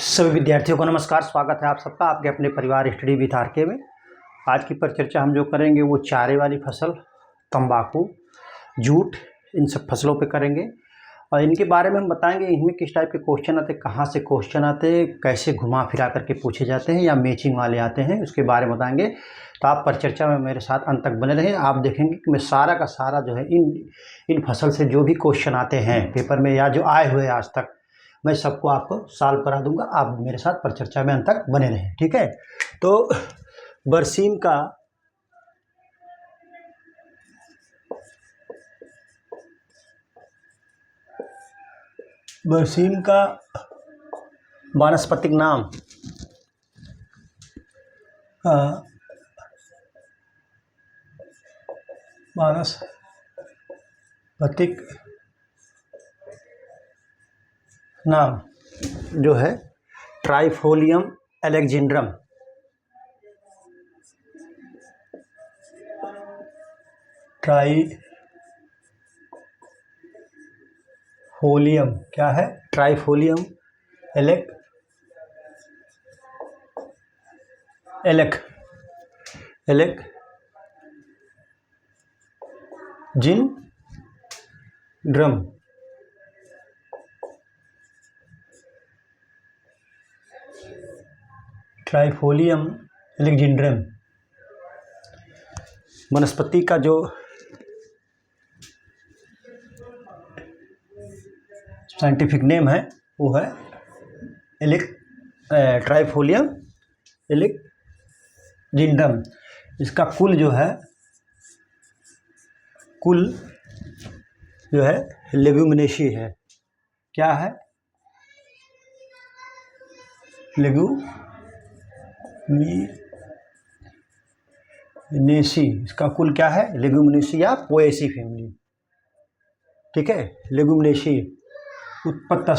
सभी विद्यार्थियों को नमस्कार। स्वागत है आप सबका आपके अपने परिवार स्टडी विद आरके में। आज की परिचर्चा हम जो करेंगे वो चारे वाली फसल, तंबाकू, जूट, इन सब फसलों पे करेंगे और इनके बारे में हम बताएंगे इनमें किस टाइप के क्वेश्चन आते हैं, कहाँ से क्वेश्चन आते हैं, कैसे घुमा फिरा करके पूछे जाते हैं या मैचिंग वाले आते हैं, उसके बारे में बताएंगे। तो आप परिचर्चा में मेरे साथ अंत तक बने रहें। आप देखेंगे कि मैं सारा का सारा जो है इन फसल से जो भी क्वेश्चन आते हैं पेपर में या जो आए हुए आज तक, मैं सबको आपको सॉल्व करा दूंगा। आप मेरे साथ परिचर्चा में अंत तक बने रहें, ठीक है। तो बरसीम का वानस्पतिक नाम जो है ट्राइफोलियम एलेक्जेंड्रम। ट्राइफोलियम क्या है? ट्राइफोलियम एलेक्जेंड्रम। ट्राइफोलियम एलेक्जेंड्रम वनस्पति का जो साइंटिफिक नेम है वो है ट्राइफोलियम एलेक्जेंड्रम। इसका कुल जो है लेग्यूमिनेसी है। क्या है? लेग्यूमिनेसी। इसका कुल क्या है? लेग्यूमिनेसी या पोएसी फैमिली, ठीक है। लेग्यूमिनेसी। उत्पत्ति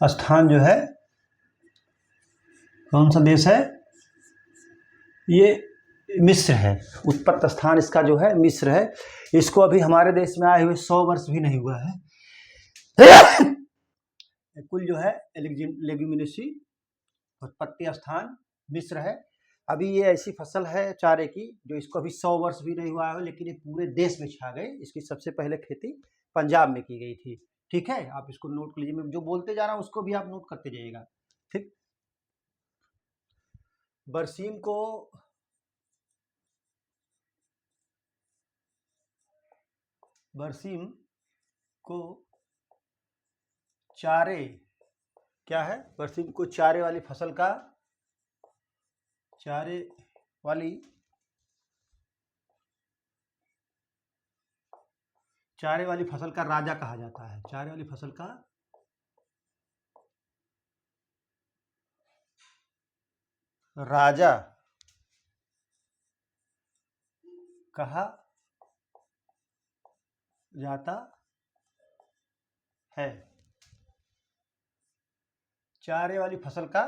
स्थान जो है कौन सा देश है? ये मिस्र है। उत्पत्ति स्थान इसका जो है मिस्र है। इसको अभी हमारे देश में आए हुए 100 वर्ष भी नहीं हुआ है। कुल जो है लेग्यूमिनेसी उत्पत्ति स्थान मिस्र है। अभी ये ऐसी फसल है चारे की जो इसको अभी 100 वर्ष भी नहीं हुआ है, लेकिन ये पूरे देश में छा गई। इसकी सबसे पहले खेती पंजाब में की गई थी, ठीक है। आप इसको नोट कर लीजिए, मैं जो बोलते जा रहा हूँ उसको भी आप नोट करते जाइएगा, ठीक। बरसीम को चारे क्या है? बरसीम को चारे वाली फसल का राजा कहा जाता है। चारे वाली फसल का राजा कहा जाता है। चारे वाली फसल का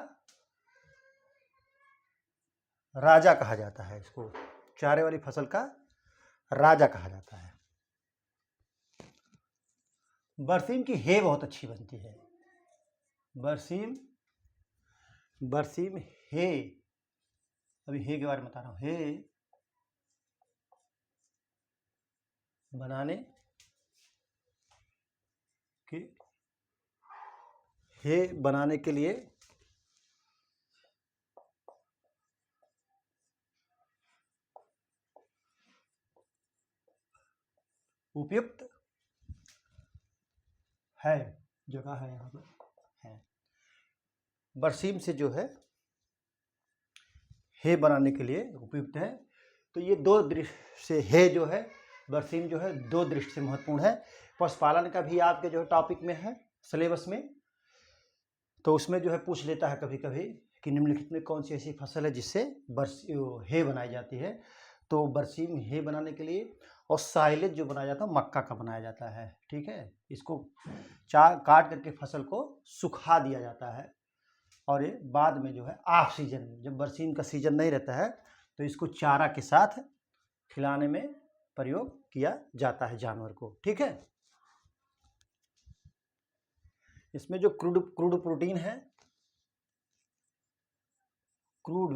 राजा कहा जाता है। इसको चारे वाली फसल का राजा कहा जाता है। बरसीम की हे बहुत अच्छी बनती है। बरसीम हे, अभी हे के बारे में बता रहा हूँ। हे बनाने के लिए उपयुक्त है, जगह है यहाँ पर है। बरसीम से जो है हे बनाने के लिए उपयुक्त है। तो ये दो दृष्टि से हे जो है बरसीम जो है दो दृष्टि से महत्वपूर्ण है। पशुपालन का भी आपके जो है टॉपिक में है सिलेबस में, तो उसमें जो है पूछ लेता है कभी कभी कि निम्नलिखित में कौन सी ऐसी फसल है जिससे हे बनाई जाती है। तो बरसीम हे बनाने के लिए, और साइलेज जो बनाया जाता है मक्का का बनाया जाता है, ठीक है। इसको काट करके फसल को सुखा दिया जाता है और ये बाद में जो है ऑफ सीजन, जब बरसीम का सीजन नहीं रहता है तो इसको चारा के साथ खिलाने में प्रयोग किया जाता है जानवर को। ठीक है, इसमें जो क्रूड प्रोटीन है, क्रूड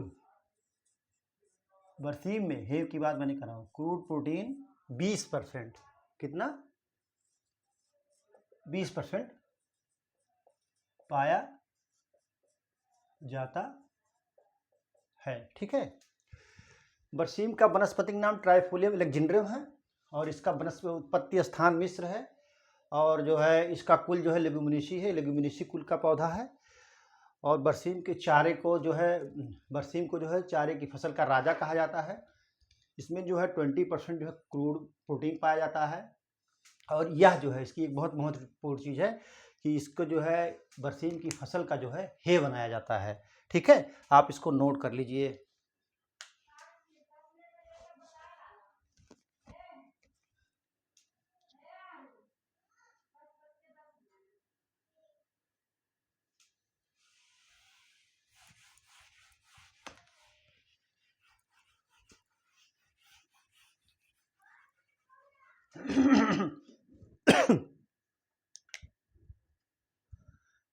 बरसीम में हेव की बात मैंने करा हूँ, क्रूड प्रोटीन 20%, कितना 20% पाया जाता है। ठीक है, बरसीम का वनस्पतिक नाम ट्राइफोलियम एलेक्जेंड्रियम है और इसका वनस्पति उत्पत्ति स्थान मिस्र है और जो है इसका कुल जो है लेगुमिनेसी है, लेगुमिनेसी कुल का पौधा है। और बरसीम के चारे को जो है, बरसीम को जो है चारे की फसल का राजा कहा जाता है। इसमें जो है 20% जो है क्रूड प्रोटीन पाया जाता है और यह जो है इसकी एक बहुत महत्वपूर्ण चीज़ है कि इसको जो है बरसीम की फसल का जो है हे बनाया जाता है। ठीक है, आप इसको नोट कर लीजिए।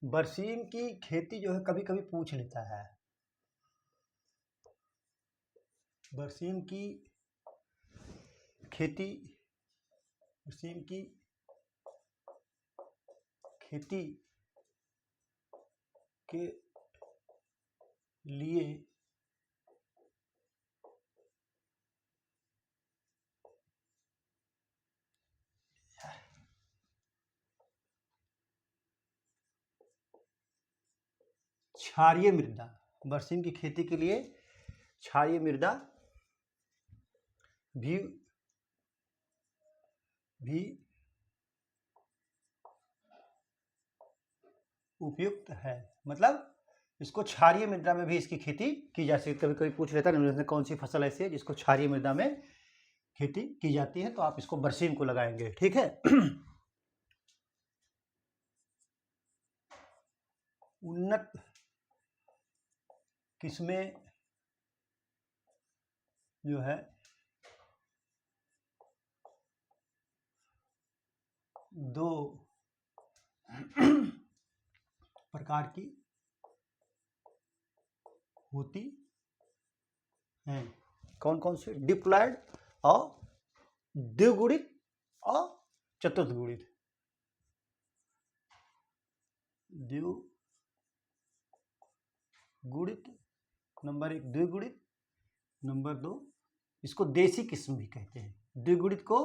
बरसीम की खेती जो है कभी कभी पूछ लेता है, बरसीम की खेती, बरसीम की खेती के लिए क्षारीय मृदा, बरसीम की खेती के लिए क्षारीय मृदा भी उपयुक्त है। मतलब इसको क्षारीय मृदा में भी इसकी खेती की जा सकती है। कभी कभी पूछ लेता है निम्नलिखित में कौन सी फसल ऐसी है जिसको क्षारीय मृदा में खेती की जाती है, तो आप इसको बरसीम को लगाएंगे। ठीक है, उन्नत किस्में जो है दो प्रकार की होती हैं। कौन कौन से? डिप्लॉयड और द्विगुणित और चतुर्थगुणित। द्विगुणित नंबर 1, द्विगुणित नंबर 2, इसको देसी किस्म भी कहते हैं। द्विगुणित को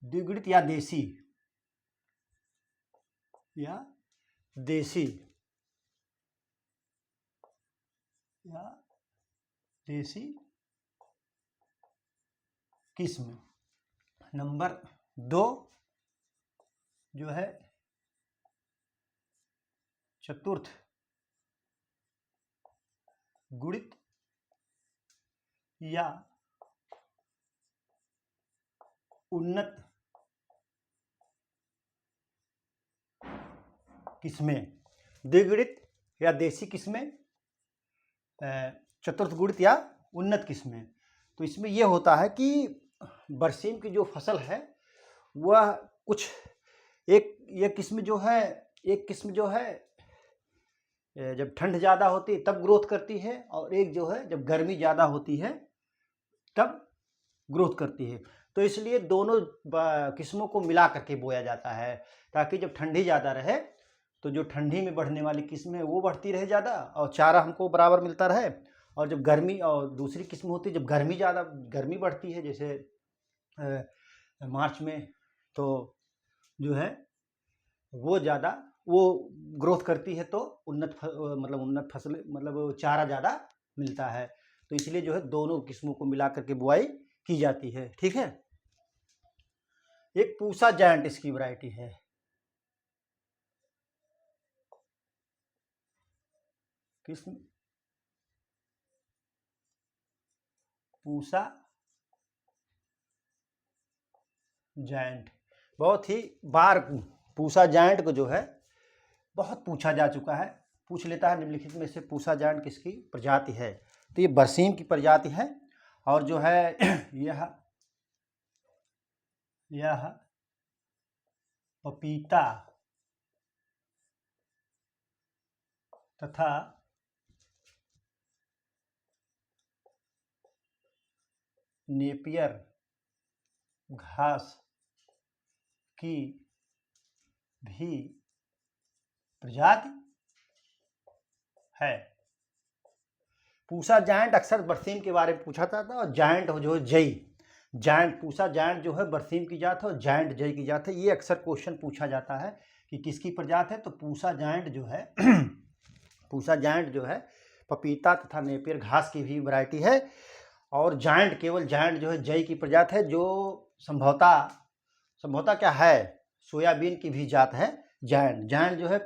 द्विगुणित या देसी किस्म। नंबर 2 जो है चतुर्थ गुणित या उन्नत किस्में। द्विगुणित या देसी किस्में, चतुर्थ गुणित या उन्नत किस्में। तो इसमें यह होता है कि बरसीम की जो फसल है वह कुछ एक किस्म जो है, एक किस्म जो है जब ठंड ज़्यादा होती है तब ग्रोथ करती है और एक जो है जब गर्मी ज़्यादा होती है तब ग्रोथ करती है। तो इसलिए दोनों किस्मों को मिला करके बोया जाता है ताकि जब ठंडी ज़्यादा रहे तो जो ठंडी में बढ़ने वाली किस्म है वो बढ़ती रहे ज़्यादा और चारा हमको बराबर मिलता रहे। और जब गर्मी, और दूसरी किस्म होती है जब गर्मी बढ़ती है, जैसे मार्च में, तो जो है वो ज़्यादा वो ग्रोथ करती है तो उन्नत फसल मतलब चारा ज़्यादा मिलता है। तो इसलिए जो है दोनों किस्मों को मिला करके बुआई की जाती है। ठीक है, एक पूसा जायंट इसकी वैरायटी है। किस्म पूसा जायंट, बहुत ही बार पूसा जायंट को जो है बहुत पूछा जा चुका है, पूछ लेता है निम्नलिखित में से पूसा जायंट किसकी प्रजाति है। तो ये बरसीम की प्रजाति है और जो है यह यह पपीता तथा नेपियर घास की भी प्रजाति है। पूसा जायंट अक्सर बरसीम के बारे में पूछा जाता है और जायंट जो है जई, जायंट पूसा जायंट जो है बरसीम की जात है और जायंट जई की जात है। ये अक्सर क्वेश्चन पूछा जाता है कि किसकी प्रजाति है, तो पूसा जायंट जो है पूसा जायंट जो है पपीता तथा नेपियर घास की भी वैरायटी है। और जायंट केवल जायंट जो है जई की प्रजाति है, जो संभवतः क्या है, सोयाबीन की भी जात है। जायंट जायंट जो है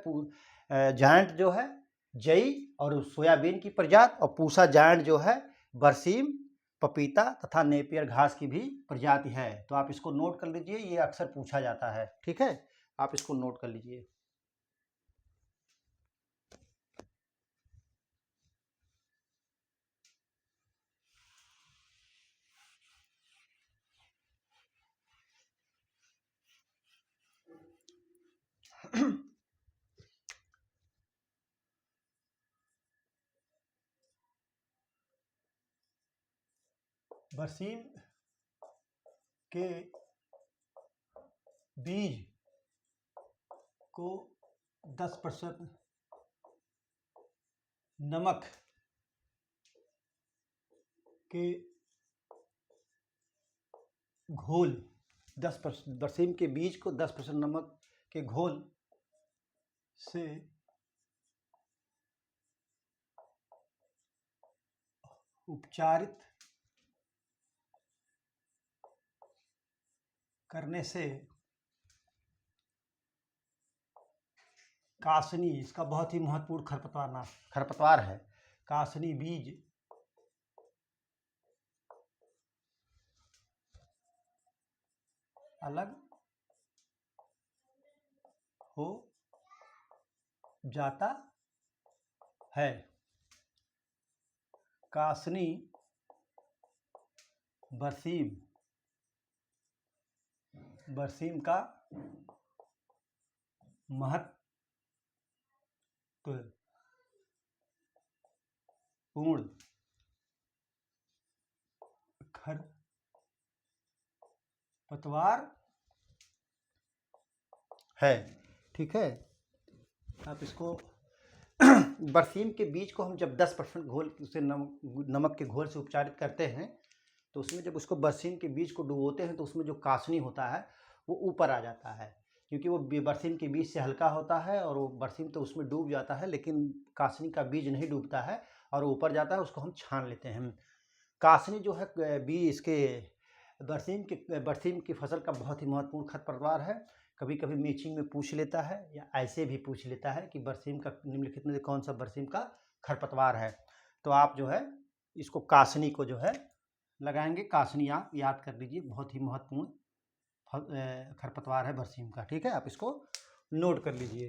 जायंट जो है जई और सोयाबीन की प्रजाति, और पूसा जायंट जो है बरसीम, पपीता तथा नेपियर घास की भी प्रजाति है। तो आप इसको नोट कर लीजिए, ये अक्सर पूछा जाता है। ठीक है, आप इसको नोट कर लीजिए। बरसीम के बीज को 10% नमक के घोल 10% बरसीम के बीज को 10% नमक के घोल से उपचारित करने से कासनी, इसका बहुत ही महत्वपूर्ण खरपतवार है, कासनी बीज अलग हो जाता है। कासनी बरसीम का महत्वपूर्ण खरपतवार है। ठीक है, आप इसको बरसीम के बीज को हम जब 10% घोल से नमक के घोल से उपचारित करते हैं, तो उसमें जब उसको बरसीम के बीज को डुबोते हैं तो उसमें जो कासनी होता है वो ऊपर आ जाता है, क्योंकि वो बरसीम के बीज से हल्का होता है और वो बरसीम तो उसमें डूब जाता है, लेकिन कासनी का बीज नहीं डूबता है और ऊपर जाता है, उसको हम छान लेते हैं। कासनी जो है बीज इसके बरसीम की फसल का बहुत ही महत्वपूर्ण खरपतवार है। कभी कभी मीचिंग में पूछ लेता है या ऐसे भी पूछ लेता है कि बरसीम का निम्नलिखित में से कौन सा बरसीम का खरपतवार है। तो आप जो है इसको कासनी को जो है लगाएंगे, कासनी आप याद कर लीजिए, बहुत ही महत्वपूर्ण खरपतवार है बरसीम का। ठीक है, आप इसको नोट कर लीजिए।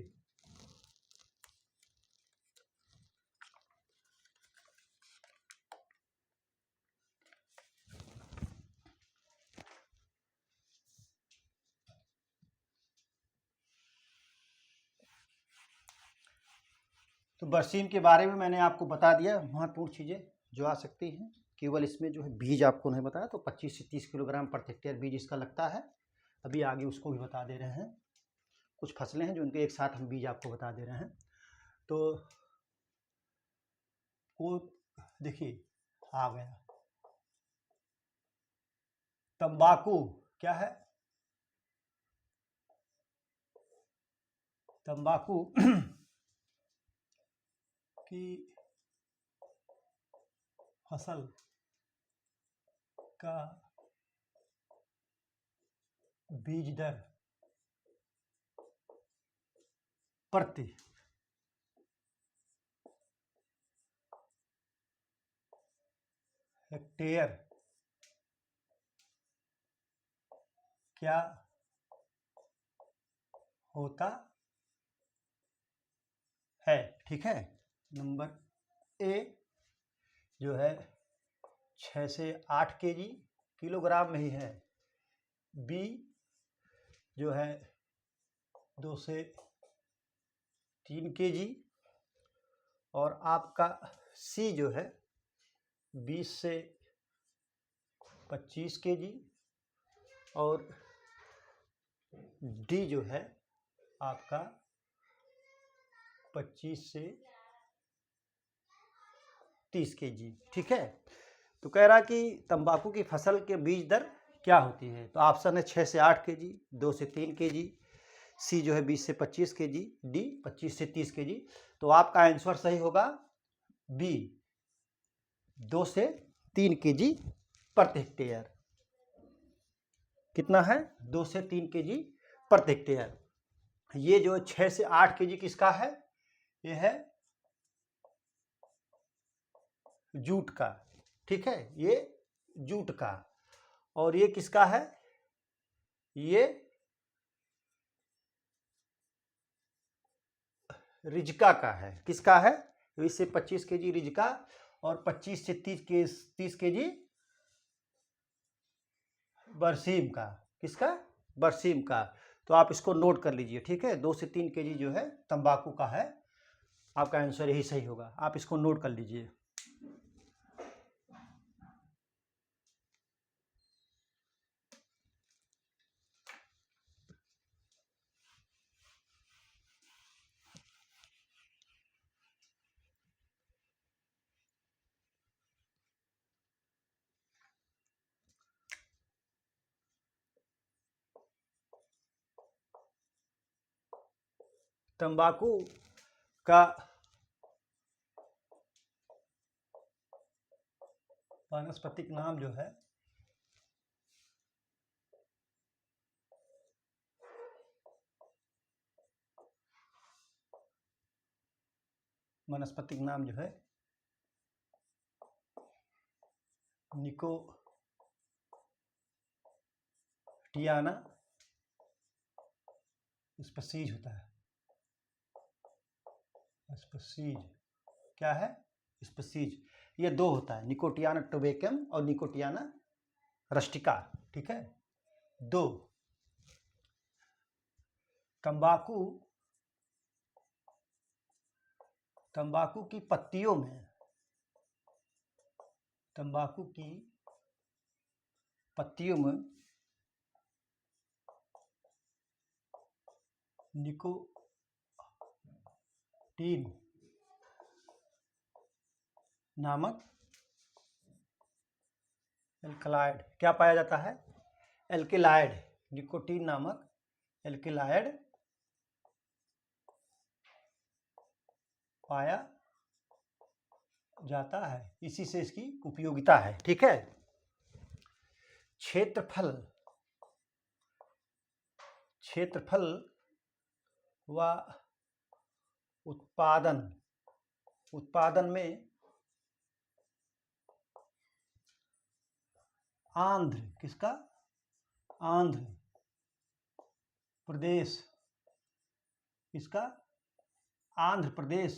तो बरसीम के बारे में मैंने आपको बता दिया, महत्वपूर्ण चीज़ें जो आ सकती हैं। केवल इसमें जो है बीज आपको नहीं बताया, तो 25 से 30 किलोग्राम प्रति हेक्टेयर बीज इसका लगता है। अभी आगे उसको भी बता दे रहे हैं। कुछ फसलें हैं जो उनके एक साथ हम बीज आपको बता दे रहे हैं। तो वो देखिए आ गया, तंबाकू क्या है, तंबाकू की फसल का बीज दर प्रति हेक्टेयर क्या होता है। ठीक है, नंबर ए जो है 6 से 8 kg किलोग्राम में ही है, बी जो है 2 से 3 kg और आपका सी जो है 20 से 25 kg और डी जो है आपका 25 से 30 kg। ठीक है, तो कह रहा कि तंबाकू की फसल के बीज दर क्या होती है। तो ऑप्शन है 6 से 8 kg, 2 से 3 kg, सी जो है 20 से 25 kg, डी 25 से 30 kg। तो आपका आंसर सही होगा बी, 2 से 3 kg प्रति हेक्टेयर। कितना है? 2 से 3 kg प्रति हेक्टेयर। ये जो 6 से 8 kg किसका है? ये है जूट का। ठीक है, ये जूट का। और ये किसका है? ये रिजका का है। किसका है? 20 से 25 kg रिजका और 25 से 30 kg बरसीम का। किसका? बरसीम का। तो आप इसको नोट कर लीजिए। ठीक है, 2 से 3 kg जो है तंबाकू का है। आपका आंसर यही सही होगा, आप इसको नोट कर लीजिए। तंबाकू का वानस्पतिक नाम जो है वानस्पतिक नाम जो है निकोटियाना स्पीसीज होता है। स्पीसीज क्या है? स्पीसीज। ये दो होता है, निकोटियाना टोबेकम और निकोटियाना रस्टिका। ठीक है, दो। तंबाकू की पत्तियों में निकोटीन नामक एल्कलॉइड क्या पाया जाता है? एल्केलाइड। निकोटीन नामक एल्केलाइड पाया जाता है। इसी से इसकी उपयोगिता है। ठीक है, क्षेत्रफल व उत्पादन में किसका? आंध्र प्रदेश। किसका? आंध्र प्रदेश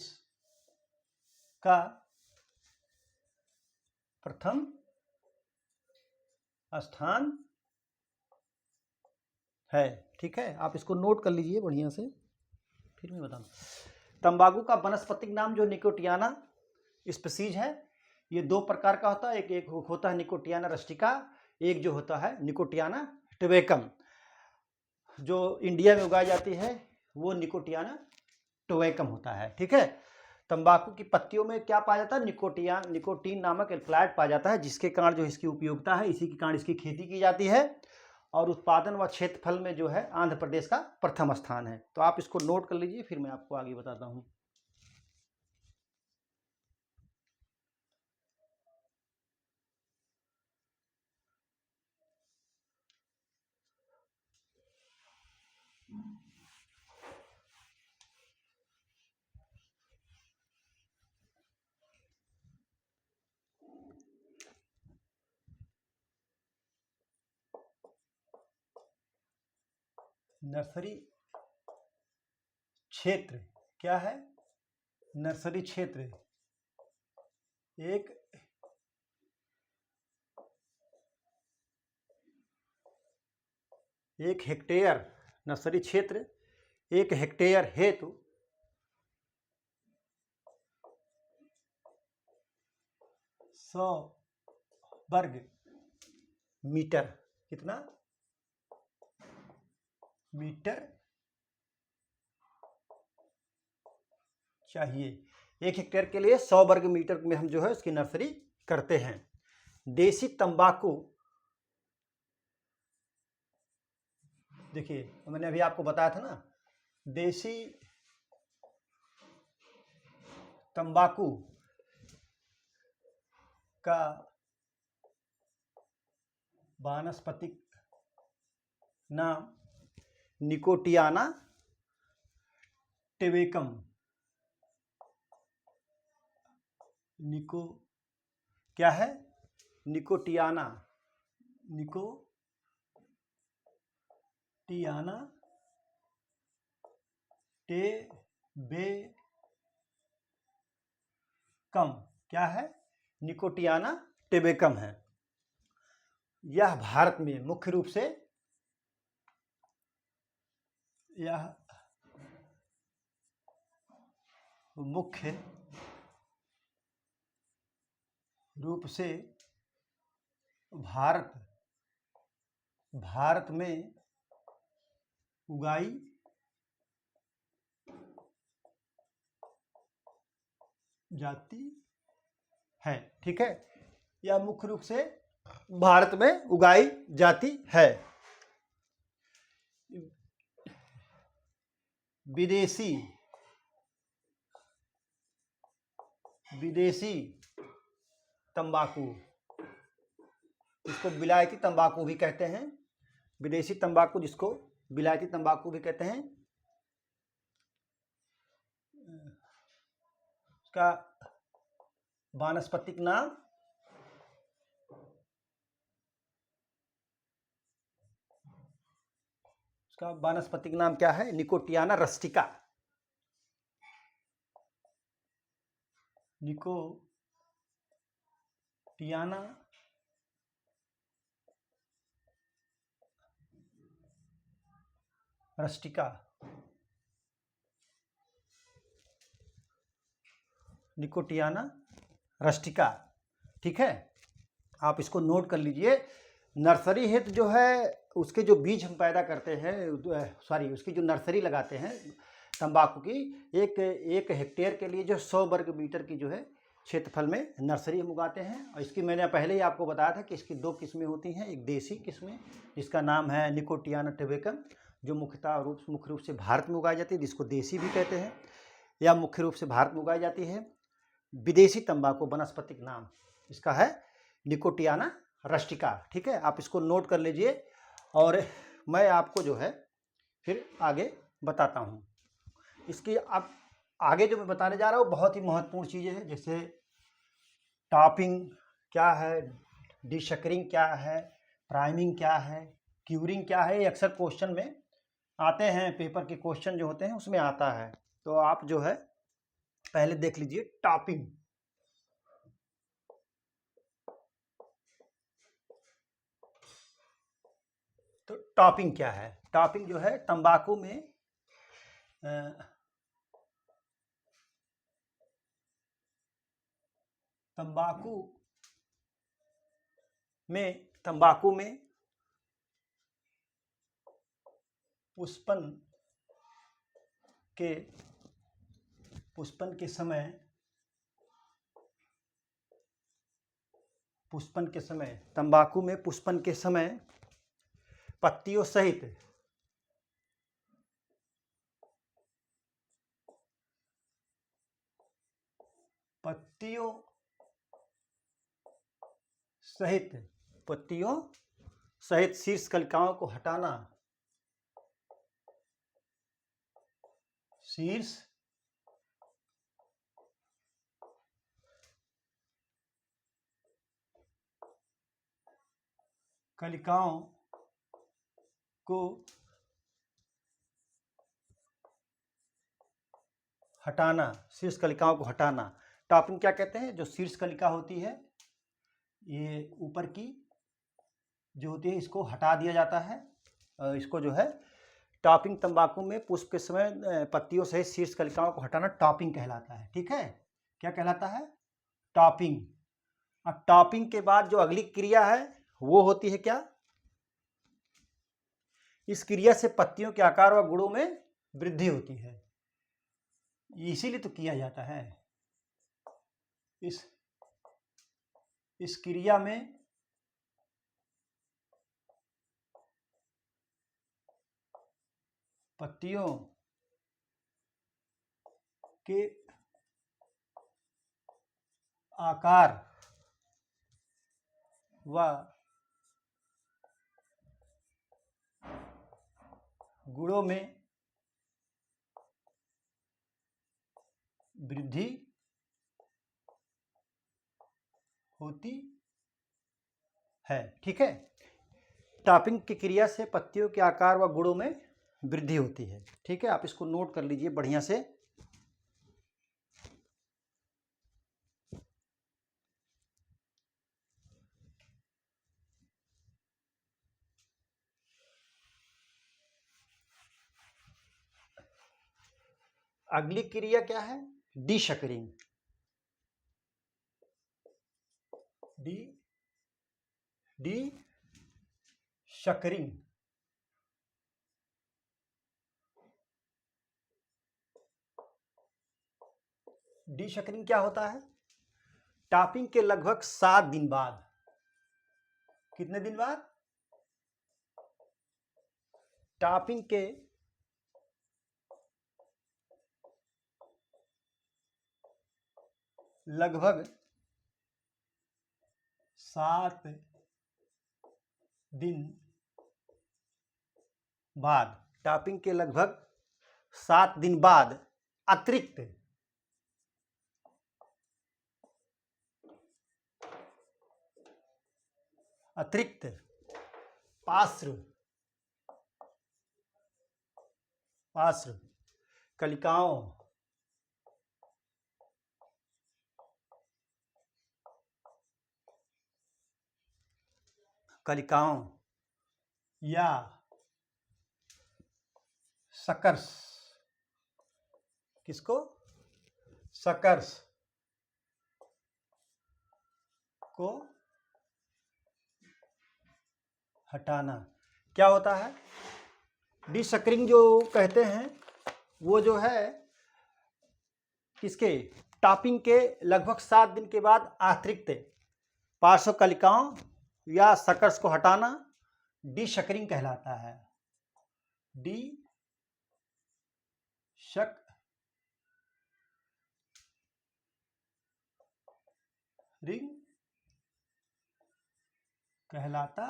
का प्रथम स्थान है। ठीक है, आप इसको नोट कर लीजिए बढ़िया से, फिर मैं बताऊँ। तंबाकू का वानस्पतिक नाम जो निकोटियाना स्पीसीज है, ये दो प्रकार का होता है। एक होता है निकोटियाना रस्टिका, एक जो होता है निकोटियाना टोबेकम। जो इंडिया में उगाई जाती है वो निकोटियाना टोबेकम होता है। ठीक है, तंबाकू की पत्तियों में क्या पाया जाता है? निकोटीन नामक एल्कलॉइड पाया जाता है, जिसके कारण जो इसकी उपयोगिता है, इसी के कारण इसकी खेती की जाती है। और उत्पादन व क्षेत्रफल में जो है आंध्र प्रदेश का प्रथम स्थान है। तो आप इसको नोट कर लीजिए, फिर मैं आपको आगे बताता हूँ। नर्सरी क्षेत्र क्या है? नर्सरी क्षेत्र एक हेक्टेयर नर्सरी क्षेत्र 1 हेक्टेयर हेतु 100 वर्ग मीटर, कितना मीटर चाहिए। 1 हेक्टेयर के लिए 100 वर्ग मीटर में हम जो है उसकी नर्सरी करते हैं। देसी तंबाकू, देखिए मैंने अभी आपको बताया था ना, देसी तंबाकू का वानस्पतिक नाम निकोटियाना टेबेकम, क्या है, निकोटियाना टेबेकम, क्या है, निकोटियाना टेबेकम है। यह भारत में मुख्य रूप से भारत में उगाई जाती है। ठीक है, यह मुख्य रूप से भारत में उगाई जाती है। विदेशी तंबाकू, इसको विलायती तंबाकू भी कहते हैं। विदेशी तंबाकू जिसको विलायती तंबाकू भी कहते हैं, उसका वानस्पतिक नाम क्या है, Nicotiana rustica. Nicotiana rustica, Nicotiana rustica. ठीक है, आप इसको नोट कर लीजिए। नर्सरी हेतु जो है उसके जो बीज हम पैदा करते हैं, उसकी जो नर्सरी लगाते हैं तंबाकू की, एक हेक्टेयर के लिए जो 100 वर्ग मीटर की जो है क्षेत्रफल में नर्सरी हम उगाते हैं। और इसकी मैंने पहले ही आपको बताया था कि इसकी 2 किस्में होती हैं। एक देसी किस्में जिसका नाम है निकोटियाना टेबेकम, जो मुख्य रूप से भारत में उगाई जाती है, जिसको देसी भी कहते हैं, या मुख्य रूप से भारत में उगाई जाती है। विदेशी तंबाकू वनस्पतिक नाम इसका है निकोटियाना रस्टिका। ठीक है, आप इसको नोट कर लीजिए और मैं आपको जो है फिर आगे बताता हूँ। इसकी अब आगे जो मैं बताने जा रहा हूँ बहुत ही महत्वपूर्ण चीज़ें हैं, जैसे टॉपिंग क्या है, डिशकरिंग क्या है, प्राइमिंग क्या है, क्यूरिंग क्या है। ये अक्सर क्वेश्चन में आते हैं, पेपर के क्वेश्चन जो होते हैं उसमें आता है। तो आप जो है पहले देख लीजिए टॉपिंग। तो टॉपिंग क्या है, टॉपिंग जो है तंबाकू में पुष्पन के समय पत्तियों सहित शीर्ष कलिकाओं को हटाना, शीर्ष कलिकाओं को हटाना, शीर्ष कलिकाओं को हटाना। टॉपिंग क्या कहते हैं, जो शीर्ष कलिका होती है, ये ऊपर की जो होती है, इसको हटा दिया जाता है। इसको जो है टॉपिंग तंबाकू में पुष्प के समय पत्तियों सहित शीर्ष कलिकाओं को हटाना टॉपिंग कहलाता है। ठीक है, क्या कहलाता है? टॉपिंग। अब टॉपिंग के बाद जो अगली क्रिया है वो होती है क्या? इस क्रिया से पत्तियों के आकार व गुणों में वृद्धि होती है, इसीलिए तो किया जाता है। इस क्रिया में पत्तियों के आकार व गुणों में वृद्धि होती है। ठीक है, टॉपिंग की क्रिया से पत्तियों के आकार व गुणों में वृद्धि होती है। ठीक है, आप इसको नोट कर लीजिए बढ़िया से। अगली क्रिया क्या है? डीशकरिंग। डीशकरिंग डीशकरिंग क्या होता है? टॉपिंग के लगभग 7 दिन बाद। कितने दिन बाद? टॉपिंग के लगभग 7 दिन बाद, टॉपिंग के लगभग 7 दिन बाद अतिरिक्त पार्श्व कलिकाओं या सकर्स, किसको? सकर्स को हटाना। क्या होता है? डीशकरिंग जो कहते हैं वो जो है किसके? टॉपिंग के लगभग 7 दिन के बाद अतिरिक्त पार्श्व कलिकाओं या सकर्स को हटाना डीशकरिंग कहलाता है। डीशकरिंग कहलाता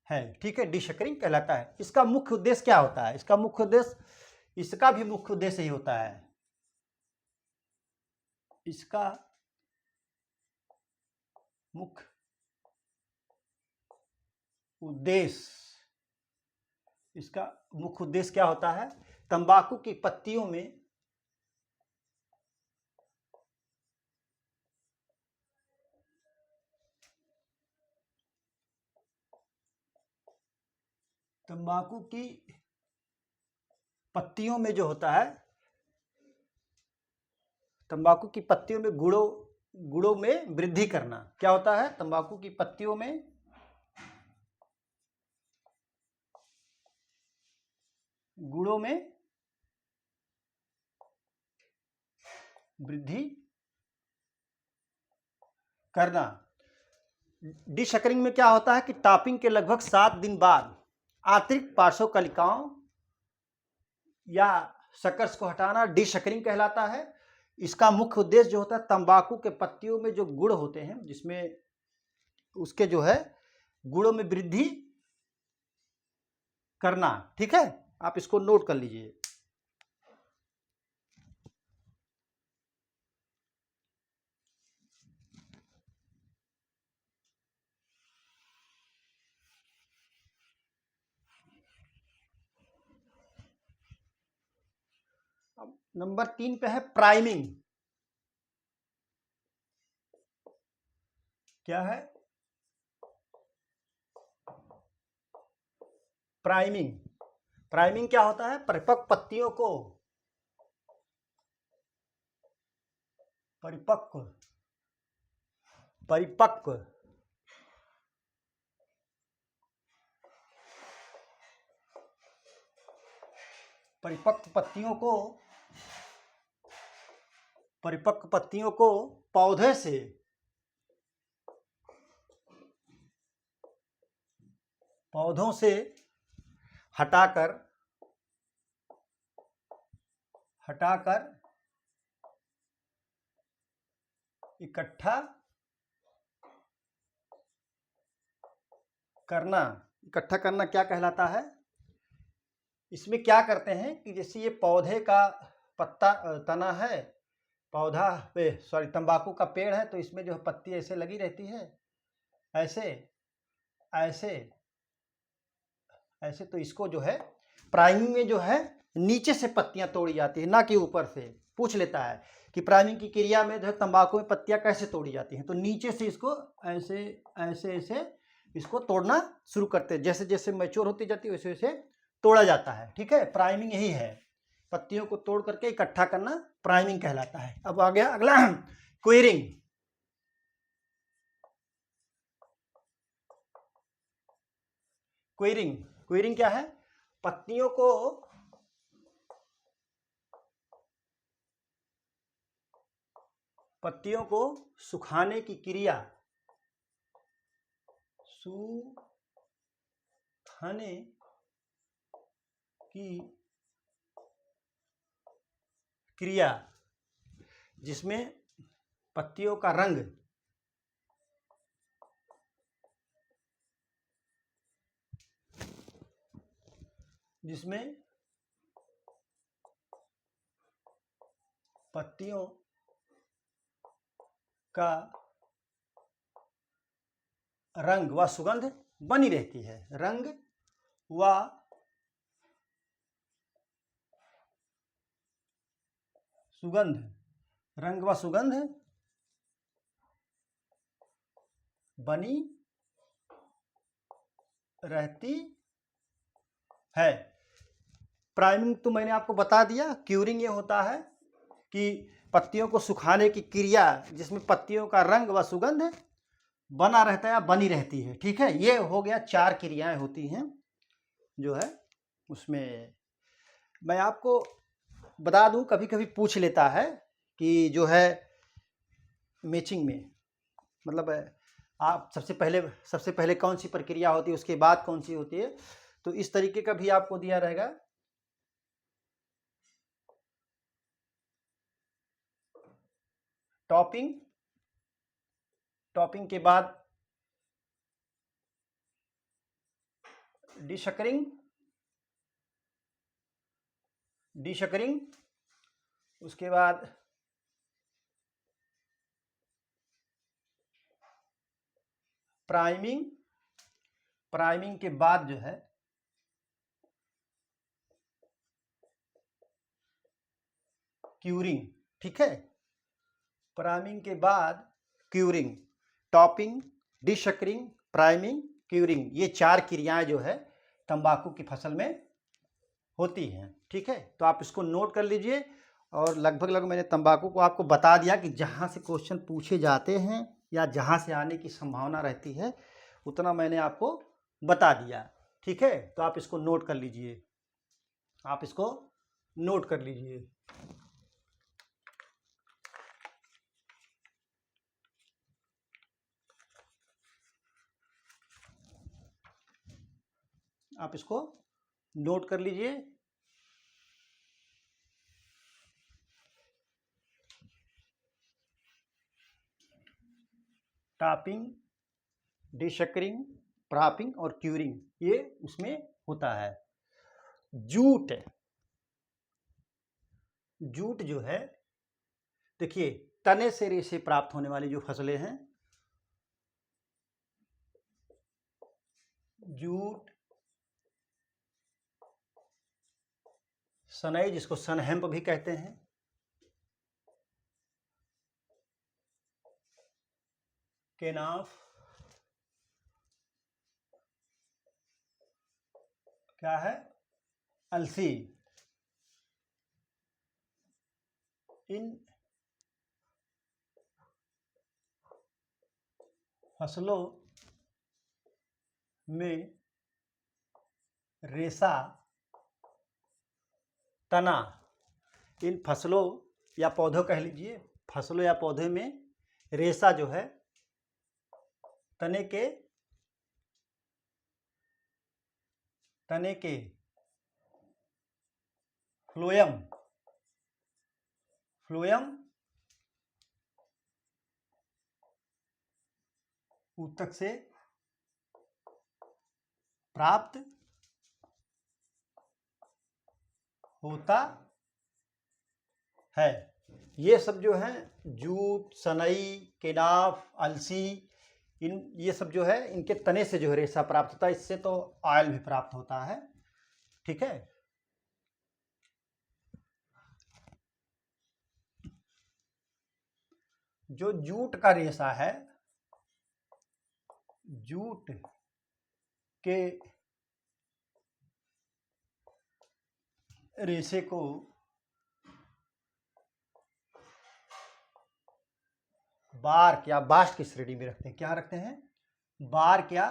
है। ठीक है, डीशकरिंग कहलाता है। इसका मुख्य उद्देश्य क्या होता है? इसका भी मुख्य उद्देश्य ही होता है। इसका मुख्य उद्देश्य क्या होता है? तंबाकू की पत्तियों में जो होता है, तंबाकू की पत्तियों में गुणों में वृद्धि करना। क्या होता है? तंबाकू की पत्तियों में गुणों में वृद्धि करना। डीशकरिंग में क्या होता है कि टॉपिंग के लगभग 7 दिन बाद अतिरिक्त पार्श्व कलिकाओं या सकर्स को हटाना डीशकरिंग कहलाता है। इसका मुख्य उद्देश्य जो होता है तंबाकू के पत्तियों में जो गुण होते हैं, जिसमें उसके जो है गुणों में वृद्धि करना। ठीक है, आप इसको नोट कर लीजिए। अब नंबर 3 पे है प्राइमिंग। क्या है? प्राइमिंग, प्राइमिंग क्या होता है? परिपक्व पत्तियों को, परिपक्व परिपक्व परिपक्व पत्तियों को, परिपक्व पत्तियों को पौधे से पौधों से हटाकर इकट्ठा करना। इकट्ठा करना क्या कहलाता है? इसमें क्या करते हैं कि जैसे ये पौधे का पत्ता तना है, पौधा पे सॉरी तंबाकू का पेड़ है, तो इसमें जो है पत्ती ऐसे लगी रहती है, ऐसे ऐसे ऐसे। तो इसको जो है प्राइमिंग में जो है नीचे से पत्तियां तोड़ी जाती है, ना कि ऊपर से। पूछ लेता है कि प्राइमिंग की क्रिया में जो है तंबाकू में पत्तियां कैसे तोड़ी जाती हैं, तो नीचे से इसको ऐसे ऐसे ऐसे इसको तोड़ना शुरू करते हैं। जैसे जैसे मैच्योर होती जाती है वैसे वैसे तोड़ा जाता है। ठीक है, प्राइमिंग यही है, पत्तियों को तोड़ करके इकट्ठा करना प्राइमिंग कहलाता है। अब आ गया अगला क्वेरिंग। क्वेरिंग, क्वेरिंग क्या है? पत्तियों को सुखाने की क्रिया, सुखाने की क्रिया जिसमें पत्तियों का रंग पत्तियों का रंग व सुगंध बनी रहती है। रंग व सुगंध, रंग व सुगंध बनी रहती है। प्राइमिंग तो मैंने आपको बता दिया। क्यूरिंग ये होता है कि पत्तियों को सुखाने की क्रिया जिसमें पत्तियों का रंग व सुगंध बना रहता है या बनी रहती है। ठीक है, ये हो गया 4 क्रियाएं होती हैं जो है उसमें। मैं आपको बता दूं, कभी कभी पूछ लेता है कि जो है मैचिंग में मतलब आप सबसे पहले कौन सी प्रक्रिया होती है, उसके बाद कौन सी होती है, तो इस तरीके का भी आपको दिया रहेगा। टॉपिंग, टॉपिंग के बाद डिशकरिंग, डिशकरिंग, उसके बाद प्राइमिंग, प्राइमिंग के बाद जो है क्यूरिंग। ठीक है, प्राइमिंग के बाद क्यूरिंग, टॉपिंग, डिशकरिंग, प्राइमिंग, क्यूरिंग, ये 4 क्रियाएं जो है तंबाकू की फसल में होती हैं। ठीक है, तो आप इसको नोट कर लीजिए। और लगभग मैंने तंबाकू को आपको बता दिया कि जहाँ से क्वेश्चन पूछे जाते हैं या जहाँ से आने की संभावना रहती है उतना मैंने आपको बता दिया। ठीक है, तो आप इसको नोट कर लीजिए, आप इसको नोट कर लीजिए। आप इसको नोट कर लीजिए। टॉपिंग, डिशकरिंग, प्रापिंग और क्यूरिंग, ये उसमें होता है। जूट, जूट जो है देखिए तने से रेशे प्राप्त होने वाली जो फसलें हैं, जूट, सनई जिसको सन हेम्प भी कहते हैं, केनाफ, क्या है, अलसी। इन फसलों में रेशा, तना, इन फसलों या पौधों कह लीजिए, फसलों या पौधे में रेशा जो है तने के फ्लोएम ऊतक से प्राप्त होता है। ये सब जो है जूट, सनई, केनाफ, अलसी, ये सब जो है इनके तने से जो है रेशा प्राप्त होता है। इससे तो ऑयल भी प्राप्त होता है। ठीक है। जो जूट का रेशा है, जूट के रेशे को बार्क या बास्ट की श्रेणी में रखते हैं। क्या रखते हैं, बार्क या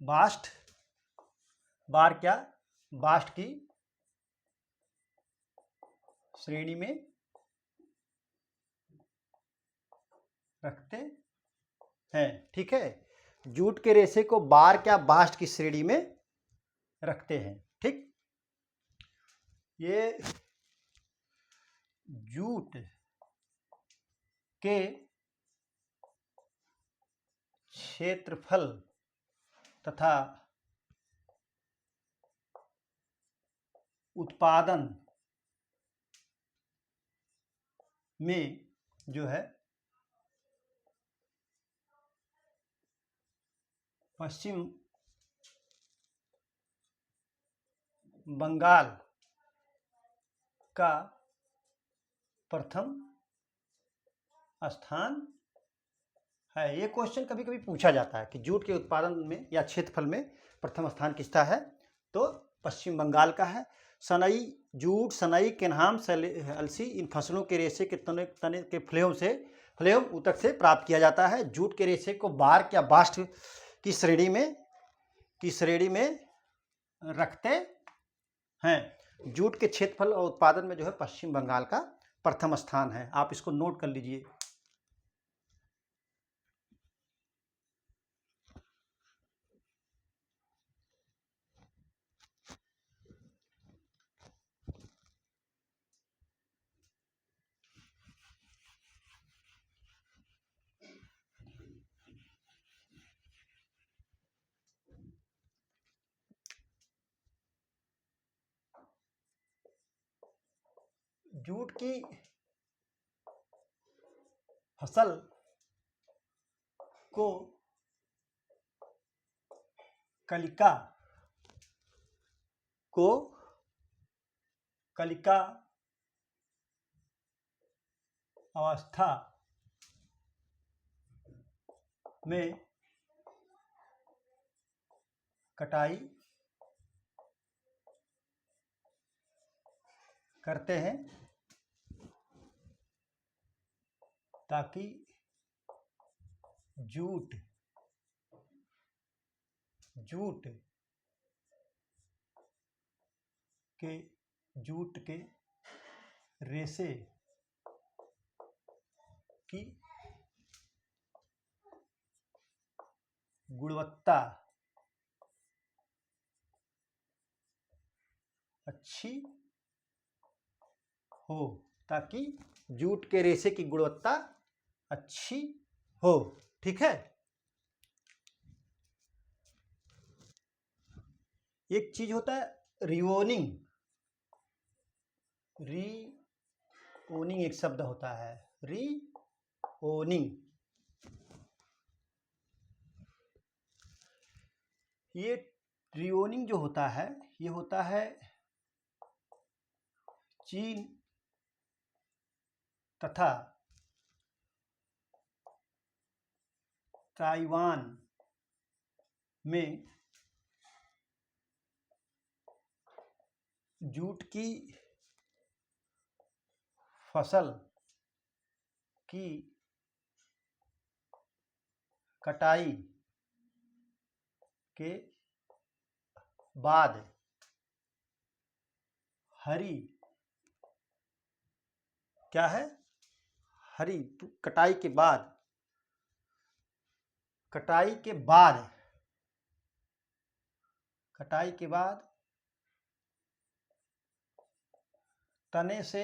बास्ट, बार्क या बास्ट की श्रेणी में रखते हैं। ठीक है, जूट के रेशे को बार्क या बास्ट की श्रेणी में रखते हैं। ठीक, ये जूट के क्षेत्रफल तथा उत्पादन में जो है पश्चिम बंगाल का प्रथम स्थान है। ये क्वेश्चन कभी कभी पूछा जाता है कि जूट के उत्पादन में या क्षेत्रफल में प्रथम स्थान किसका है, तो पश्चिम बंगाल का है। सनई, जूट, सनई, केनहाम, अलसी, इन फसलों के रेशे के तने के फ्लेम ऊतक से प्राप्त किया जाता है। जूट के रेशे को बार्क या बास्ट की श्रेणी में रखते हैं। जूट के क्षेत्रफल और उत्पादन में जो है पश्चिम बंगाल का प्रथम स्थान है। आप इसको नोट कर लीजिए। जूट की फसल को कलिका अवस्था में कटाई करते हैं ताकि जूट के रेशे की गुणवत्ता अच्छी हो, ताकि जूट के रेशे की गुणवत्ता अच्छी हो। ठीक है। एक चीज होता है रिओनिंग, एक शब्द होता है रिओनिंग। ये रिओनिंग जो होता है, ये होता है चीन तथा ताइवान में जूट की फसल की कटाई के बाद हरी क्या है, हरी कटाई के बाद तने से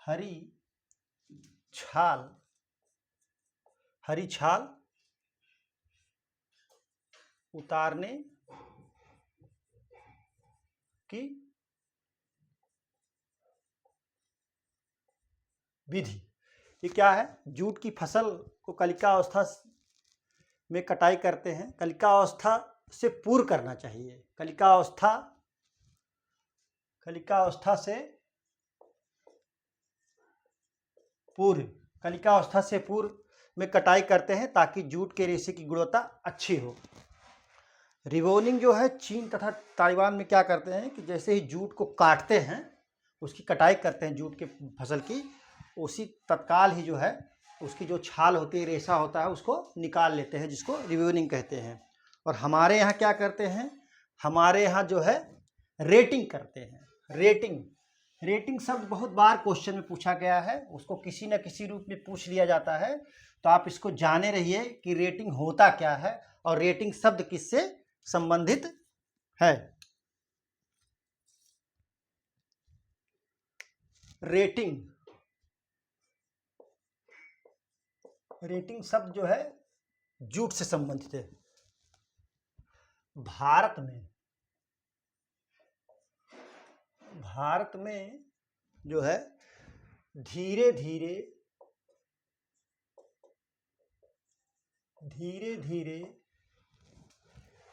हरी छाल उतारने की विधि। ये क्या है, जूट की फसल को कलिका अवस्था में कटाई करते हैं। कलिका अवस्था से पूर्व करना चाहिए। कलिका अवस्था से पूर्व में कटाई करते हैं ताकि जूट के रेशे की गुणवत्ता अच्छी हो। रिबोनिंग जो है चीन तथा ताइवान में क्या करते हैं कि जैसे ही जूट को काटते हैं, उसकी कटाई करते हैं जूट के फसल की, उसी तत्काल ही जो है उसकी जो छाल होती है, रेशा होता है, उसको निकाल लेते हैं, जिसको रिबोनिंग कहते हैं। और हमारे यहाँ क्या करते हैं, हमारे यहाँ जो है रेटिंग करते हैं। रेटिंग शब्द बहुत बार क्वेश्चन में पूछा गया है, उसको किसी न किसी रूप में पूछ लिया जाता है, तो आप इसको जाने रहिए कि रेटिंग होता क्या है और रेटिंग शब्द किससे संबंधित है। रेटिंग शब्द जो है जूट से संबंधित है। भारत में जो है धीरे धीरे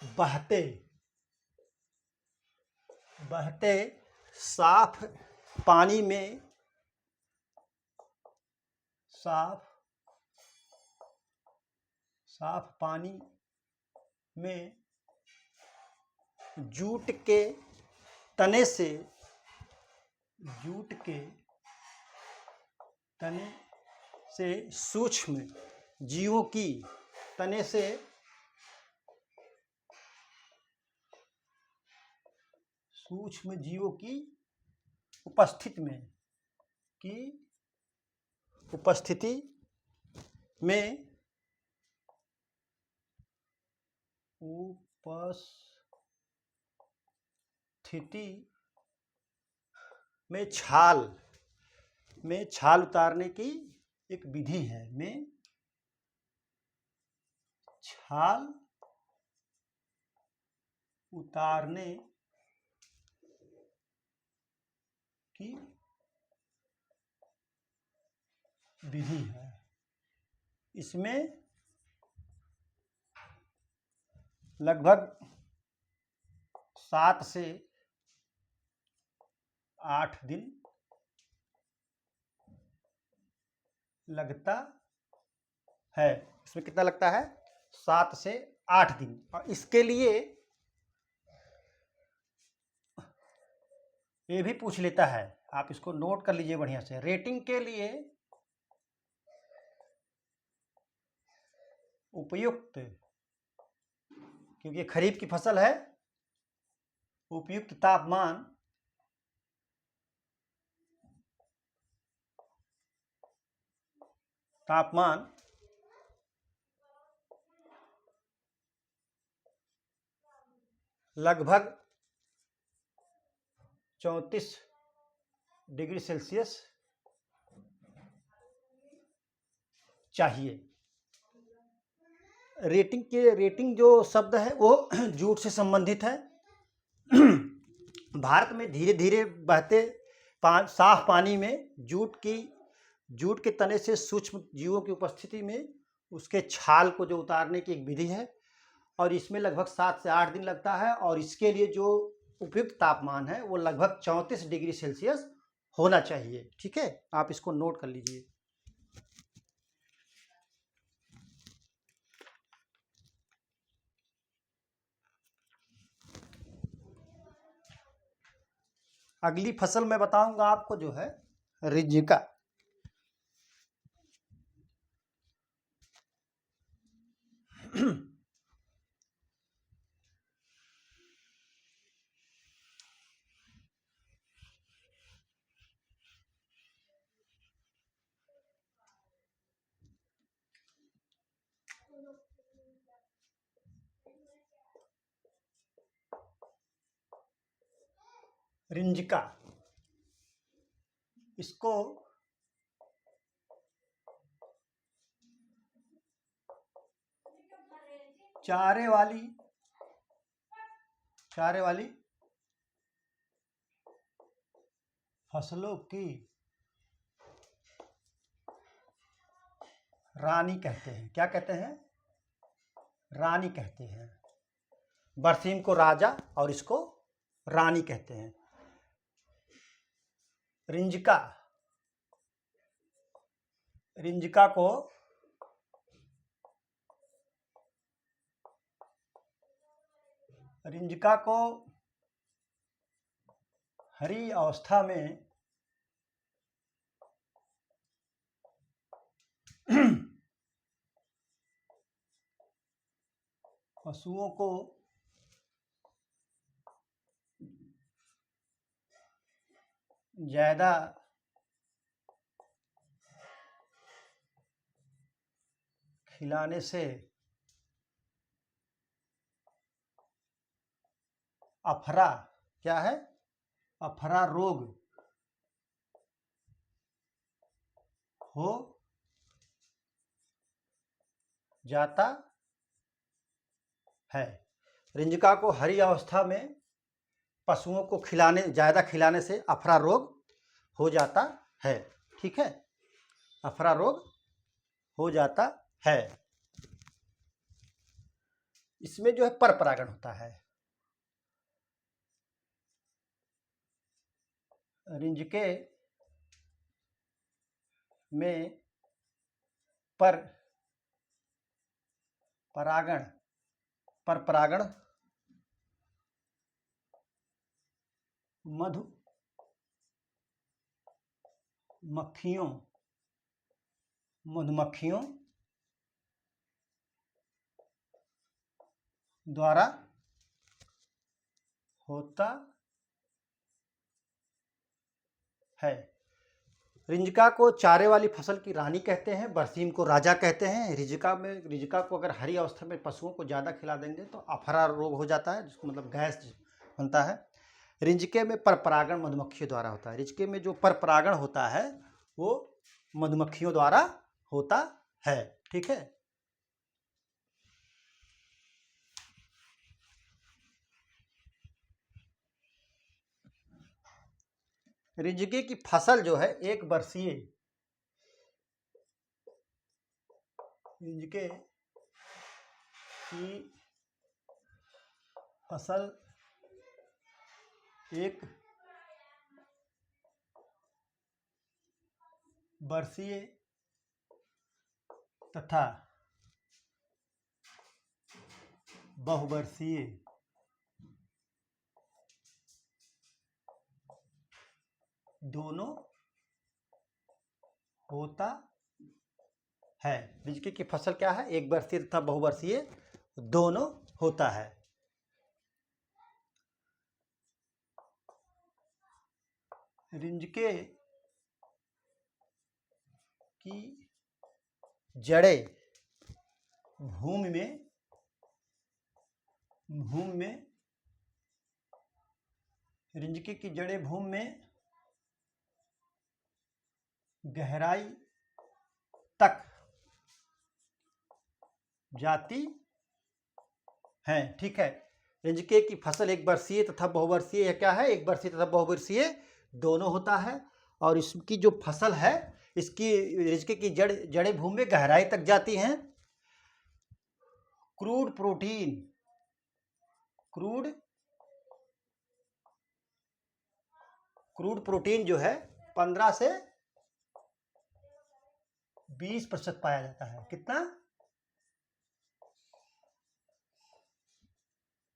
बहते साफ पानी में जूट के तने से सूक्ष्म जीवों की उपस्थिति में छाल उतारने की एक विधि है। छाल उतारने की विधि है। इसमें लगभग 7 से 8 दिन लगता है। इसमें कितना लगता है? 7 से 8 दिन। और इसके लिए ये भी पूछ लेता है, आप इसको नोट कर लीजिए बढ़िया से। रेटिंग के लिए उपयुक्त, क्योंकि खरीफ की फसल है, उपयुक्त तापमान लगभग 34 डिग्री सेल्सियस चाहिए। रेटिंग जो शब्द है वो जूट से संबंधित है। भारत में धीरे धीरे बहते साफ पानी में जूट के तने से सूक्ष्म जीवों की उपस्थिति में उसके छाल को जो उतारने की एक विधि है, और इसमें लगभग 7 से 8 दिन लगता है। और इसके लिए जो उपयुक्त तापमान है वो लगभग 34 डिग्री सेल्सियस होना चाहिए। ठीक है, आप इसको नोट कर लीजिए। अगली फसल मैं बताऊंगा आपको जो है रिंजिका। रिंजिका, इसको चारे वाली फसलों की रानी कहते हैं। क्या कहते हैं? रानी कहते हैं। बरसीम को राजा और इसको रानी कहते हैं। रिंजिका को हरी अवस्था में पशुओं को ज्यादा खिलाने से अफरा, क्या है? अफरा रोग हो जाता है। रिंजिका को हरी अवस्था में पशुओं को ज्यादा खिलाने से अफरा रोग हो जाता है। ठीक है, अफरा रोग हो जाता है। इसमें जो है पर परागण होता है। रिंजिके में पर परागण मधुमक्खियों द्वारा होता है। रिंजिका को चारे वाली फसल की रानी कहते हैं, बरसीम को राजा कहते हैं। रिंजिका को अगर हरी अवस्था में पशुओं को ज़्यादा खिला देंगे तो अफरा रोग हो जाता है, जिसको मतलब गैस बनता है। रिंजिके में पर परागण मधुमक्खियों द्वारा होता है। रिंजिके में जो पर परागण होता है वो मधुमक्खियों द्वारा होता है। ठीक है, रिंजिके की फसल जो है एक वर्षीय, रिंजिके की फसल एक वर्षीय तथा बहुवर्षीय दोनों होता है। रिंजिके की फसल क्या है? एक वर्षीय तथा बहुवर्षीय दोनों होता है। रिंजिके की जड़ें भूमि में रिंजिके की जड़ें भूमि में गहराई तक जाती हैं। ठीक है, रिंजिके की फसल एक वर्षीय तथा बहुवर्षीय क्या है? एक वर्षीय तथा बहुवर्षीय दोनों होता है। और इसकी जो फसल है, इसकी रिंजिके की जड़ें भूमि में गहराई तक जाती हैं। क्रूड प्रोटीन जो है 15 से 20% पाया जाता है। कितना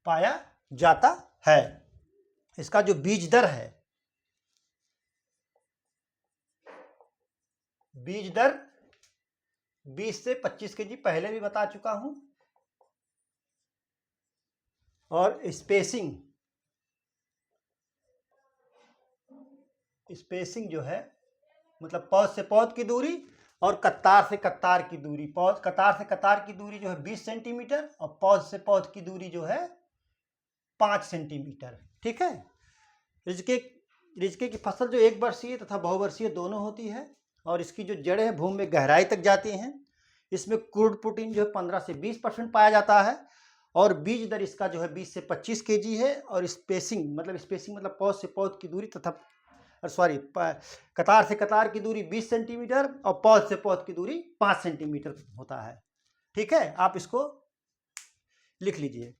पाया जाता है? इसका जो बीज दर है बीज दर 20 से 25 केजी पहले भी बता चुका हूं। और स्पेसिंग जो है मतलब पौध से पौध की दूरी और कतार से कतार की दूरी, कतार से कतार की दूरी जो है 20 सेंटीमीटर और पौध से पौध की दूरी जो है 5 सेंटीमीटर। ठीक है। रिजके की फसल जो एक वर्षीय तथा बहुवर्षीय दोनों होती है और इसकी जो जड़ें हैं भूमि में गहराई तक जाती हैं। इसमें क्रूड प्रोटीन जो है 15 से 20% पाया जाता है और बीज दर इसका जो है 20 से 25 केजी है। और स्पेसिंग मतलब पौध से पौध की दूरी तथा कतार से कतार की दूरी 20 सेंटीमीटर और पौध से पौध की दूरी 5 सेंटीमीटर होता है। ठीक है, आप इसको लिख लीजिए।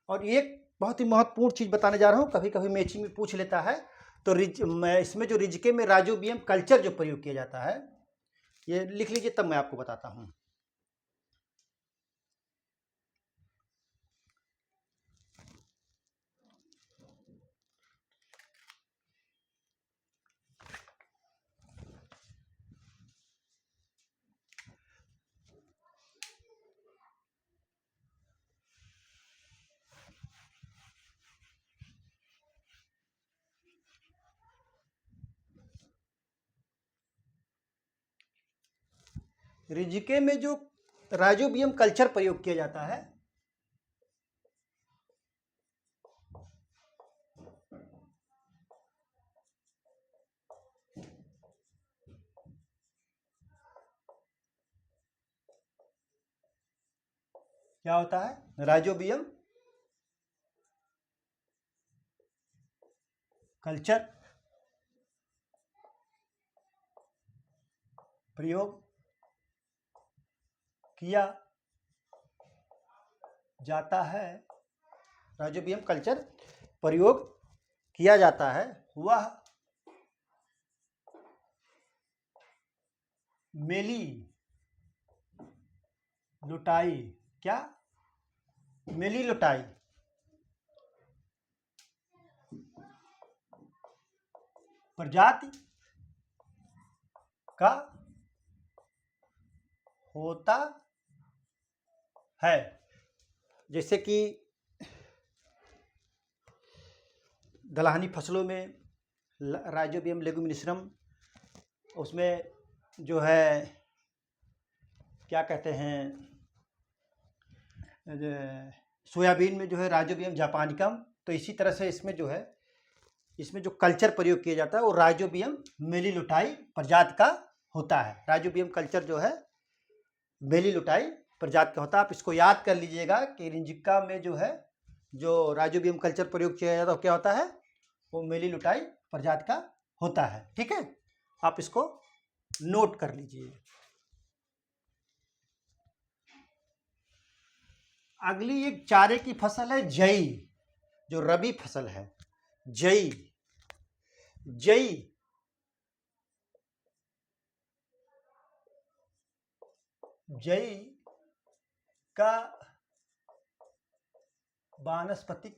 और एक बहुत ही महत्वपूर्ण चीज बताने जा रहा हूं, कभी कभी मैचिंग में पूछ लेता है, तो इसमें जो रिजके में राइजोबियम कल्चर जो प्रयोग किया जाता है, ये लिख लीजिए तब मैं आपको बताता हूं। रिजके में जो राइजोबियम कल्चर प्रयोग किया जाता है, क्या होता है? राइजोबियम कल्चर प्रयोग किया जाता है, राइजोबियम कल्चर प्रयोग किया जाता है, वह मेली लुटाई, क्या? मेली लुटाई प्रजाति का होता है। जैसे कि दलहनी फसलों में राइजोबियम लेगुमिनोसम, उसमें जो है क्या कहते हैं, सोयाबीन में जो है राइजोबियम जापानिकम। तो इसी तरह से इसमें जो कल्चर प्रयोग किया जाता है वो राइजोबियम मेलिलुटाई प्रजाति का होता है। राइजोबियम कल्चर जो है मेलिलुटाई प्रजाति का होता है। आप इसको याद कर लीजिएगा कि रिंजिका में जो राइजोबियम कल्चर प्रयोग किया जाता है वो क्या होता है, वो मेलिलुटाई प्रजाति का होता है। ठीक है, आप इसको नोट कर लीजिए। अगली एक चारे की फसल है जई, जो रबी फसल है। जई का वानस्पतिक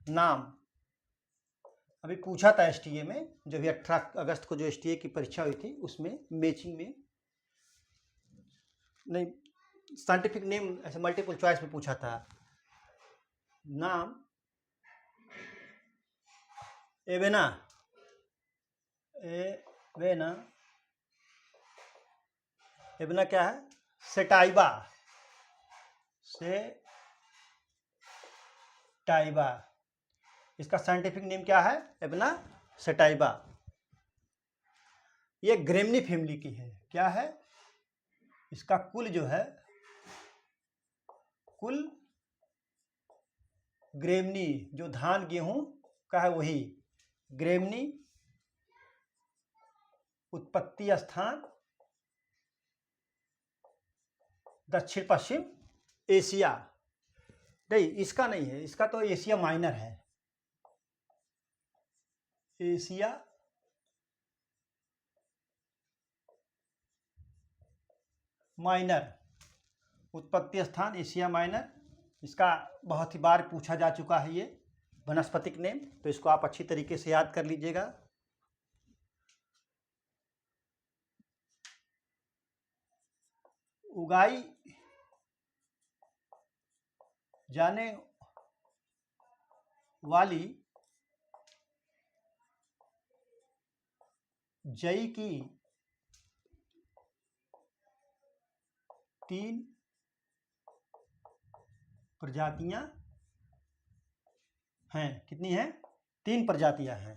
नाम अभी पूछा था एसटीए में, जो भी 18 अगस्त को जो एसटीए की परीक्षा हुई थी उसमें मैचिंग में नहीं, साइंटिफिक नेम ऐसे मल्टीपल चॉइस में पूछा था। नाम एवेना क्या है? सेटाइबा इसका साइंटिफिक नेम क्या है? एवेना सेटाइबा। ये ग्रेमनी फैमिली की है। क्या है? इसका कुल जो है कुल ग्रेमनी, जो धान गेहूं का है वही ग्रेमनी। उत्पत्ति स्थान दक्षिण पश्चिम एशिया। नहीं, इसका नहीं है, इसका तो एशिया माइनर है। एशिया माइनर, उत्पत्ति स्थान एशिया माइनर। इसका बहुत ही बार पूछा जा चुका है, ये वनस्पतिक नेम, तो इसको आप अच्छी तरीके से याद कर लीजिएगा। उगाई जाने वाली जई की 3 प्रजातियां हैं। कितनी हैं? 3 प्रजातियां हैं,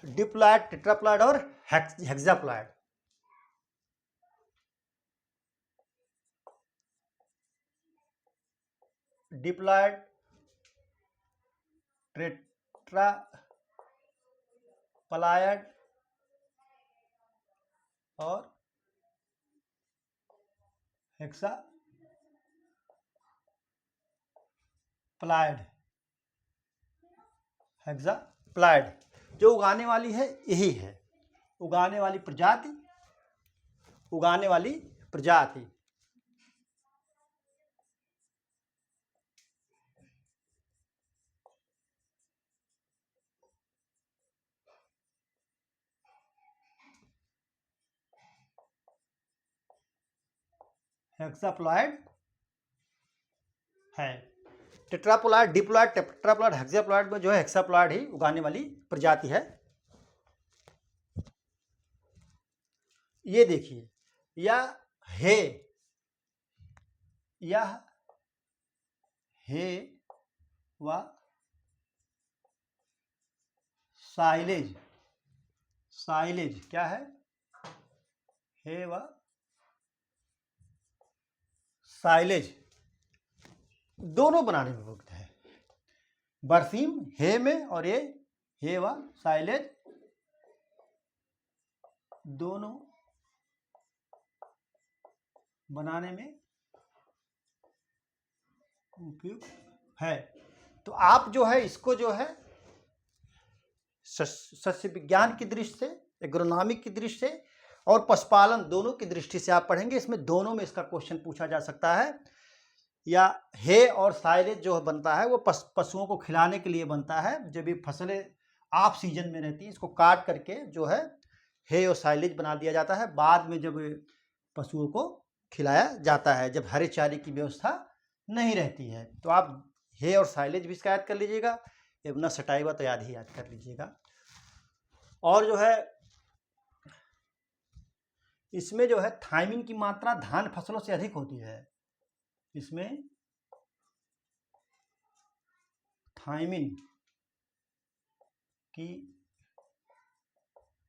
डिप्लॉयड, टेट्राप्लॉयड और हेक्साप्लॉयड। डिप्लॉयड, टेट्राप्लॉयड और हेक्साप्लॉयड। हेक्साप्लॉयड जो उगाने वाली है यही है, उगाने वाली प्रजाति, उगाने वाली प्रजाति। हेक्साप्लॉयड है। टेट्राप्लॉयड, डिप्लॉयड, टेट्राप्लॉयड, हेक्साप्लॉयड में जो है हेक्साप्लॉयड ही उगाने वाली प्रजाति है। ये देखिए, यह है व साइलेज, साइलेज क्या है? है व साइलेज दोनों बनाने में उपयुक्त है। बरसीम हे में और ये हे व साइलेज दोनों बनाने में उपयुक्त है। तो आप जो है इसको जो है सस्य विज्ञान की दृष्टि से, एग्रोनॉमिक की दृष्टि से और पशुपालन दोनों की दृष्टि से आप पढ़ेंगे। इसमें दोनों में इसका क्वेश्चन पूछा जा सकता है। या हे और साइलेज जो बनता है वो पशुओं को खिलाने के लिए बनता है। जब ये फसलें ऑफ सीजन में रहती हैं, इसको काट करके जो है हे और साइलेज बना दिया जाता है। बाद में जब पशुओं को खिलाया जाता है, जब हरे चारे की व्यवस्था नहीं रहती है। तो आप हे और साइलेज भी इसका याद कर लीजिएगा, एवं सटाइवा तो याद ही याद कर लीजिएगा। और जो है इसमें जो है थायमिन की मात्रा धान फसलों से अधिक होती है। इसमें थायमिन की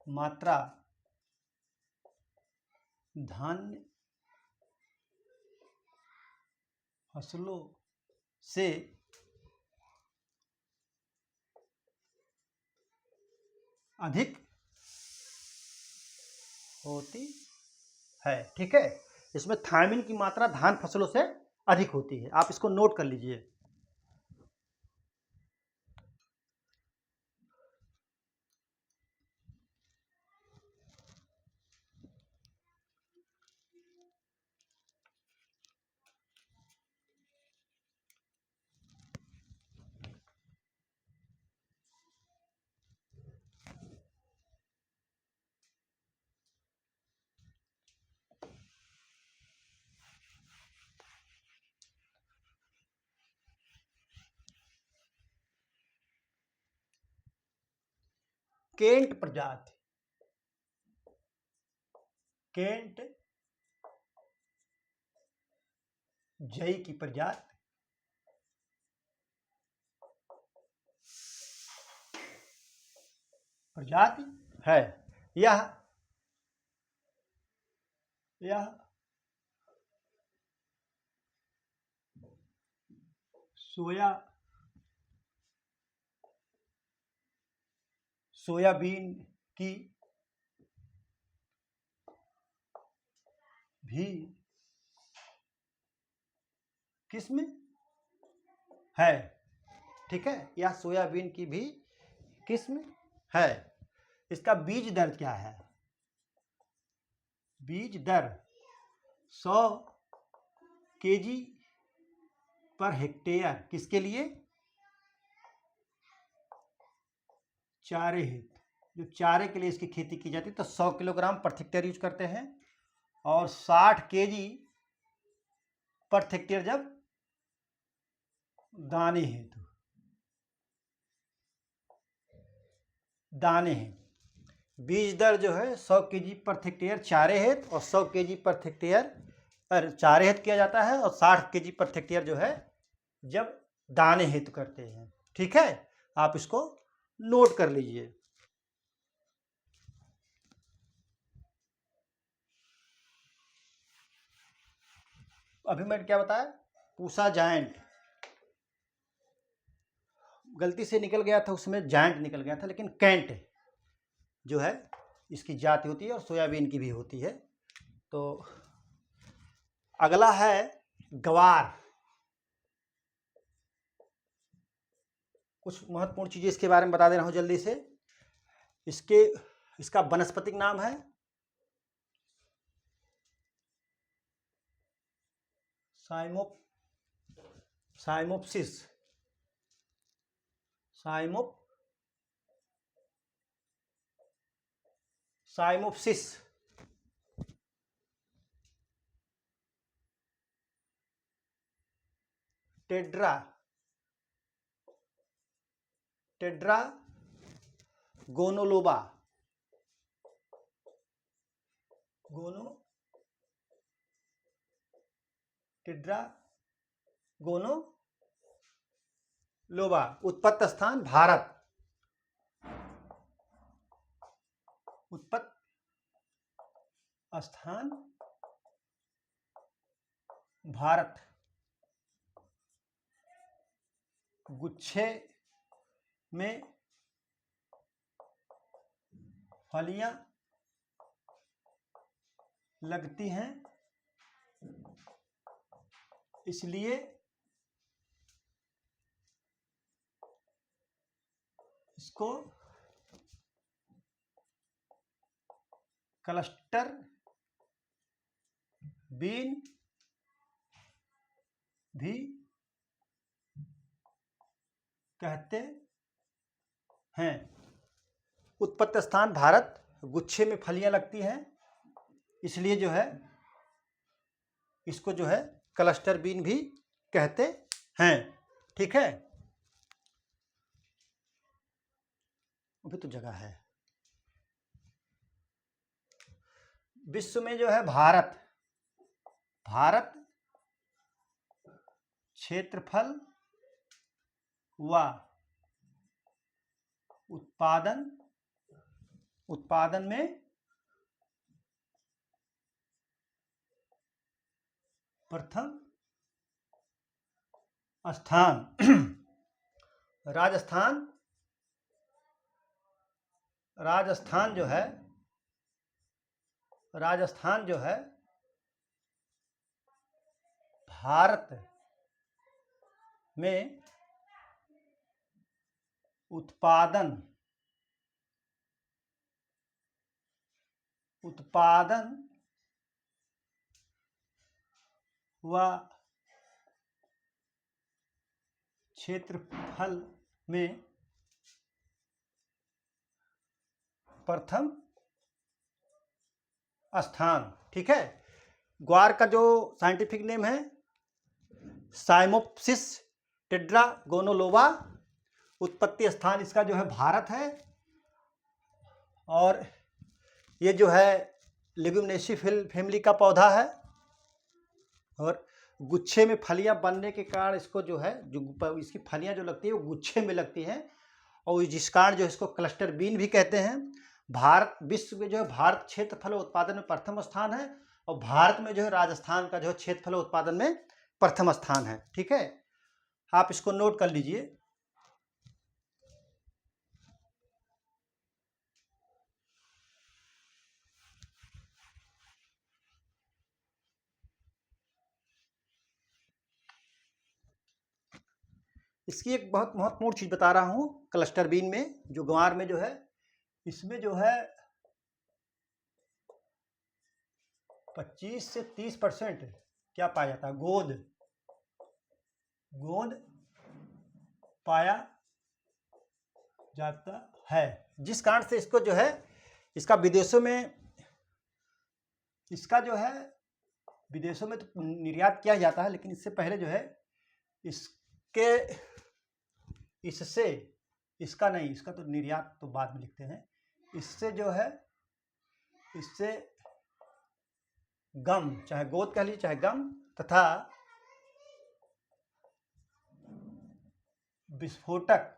मात्रा धान्य फसलों से अधिक होती है। ठीक है, इसमें थायमिन की मात्रा धान फसलों से अधिक होती है। आप इसको नोट कर लीजिए। केंट प्रजाति, केंट जई की प्रजाति है। यह सोयाबीन की भी किस्म है। ठीक है, यह सोयाबीन की भी किस्म है। इसका बीज दर क्या है? बीज दर 100 केजी पर हेक्टेयर किसके लिए? चारे हेतु, जो चारे के लिए इसकी खेती की जाती है तो 100 किलोग्राम प्रति हेक्टेयर यूज करते हैं, और 60 केजी प्रति हेक्टेयर जब दाने हेतु, दाने हैं। बीज दर जो है 100 केजी प्रति हेक्टेयर चारे हेतु और 100 केजी प्रति हेक्टेयर चारे हेतु किया जाता है, और 60 केजी प्रति हेक्टेयर जो है जब दाने हेतु करते हैं। ठीक है, आप इसको नोट कर लीजिए। अभी मैंने क्या बताया, पूसा जायंट गलती से निकल गया था, उसमें जायंट निकल गया था, लेकिन कैंट जो है इसकी जाति होती है और सोयाबीन की भी होती है। तो अगला है ग्वार। कुछ महत्वपूर्ण चीजें इसके बारे में बता दे रहा हूं जल्दी से। इसका वनस्पतिक नाम है साइमोप्सिस, साइमोप्सिस। टेड्रा गोनोलोबा, टेड्रा गोनोलोबा। उत्पत्ति स्थान भारत, उत्पत्ति स्थान भारत। गुच्छे में फलियां लगती हैं, इसलिए इसको क्लस्टर बीन भी कहते हैं। उत्पत्ति स्थान भारत, गुच्छे में फलियां लगती हैं, इसलिए जो है इसको जो है क्लस्टर बीन भी कहते हैं। ठीक है, अभी तो जगह है। विश्व में जो है भारत क्षेत्रफल व उत्पादन में प्रथम स्थान। राजस्थान जो है भारत में उत्पादन व क्षेत्रफल में प्रथम स्थान। ठीक है, ग्वार का जो साइंटिफिक नेम है साइमोप्सिस टेट्रागोनोलोबा। उत्पत्ति स्थान इसका जो है भारत है, और ये जो है लेग्यूमिनेसी फैमिली का पौधा है, और गुच्छे में फलियां बनने के कारण इसको जो है जो इसकी फलियां जो लगती है वो गुच्छे में लगती हैं, और जिस कारण जो इसको क्लस्टर बीन भी कहते हैं। भारत विश्व में जो है भारत क्षेत्रफल उत्पादन में प्रथम स्थान है, और भारत में जो है राजस्थान का जो है क्षेत्रफल उत्पादन में प्रथम स्थान है। ठीक है, आप इसको नोट कर लीजिए। इसकी एक बहुत महत्वपूर्ण चीज बता रहा हूं, क्लस्टर बीन में जो ग्वार में जो है इसमें जो है 25 से 30% क्या पाया जाता है, गोंद पाया जाता है, जिस कारण से इसको जो है इसका विदेशों में इसका जो है विदेशों में तो निर्यात किया जाता है, लेकिन इससे पहले जो है इसके इससे इसका नहीं, इसका तो निर्यात तो बाद में लिखते हैं। इससे जो है इससे गम, चाहे गोद कह लीजिए चाहे गम, तथा विस्फोटक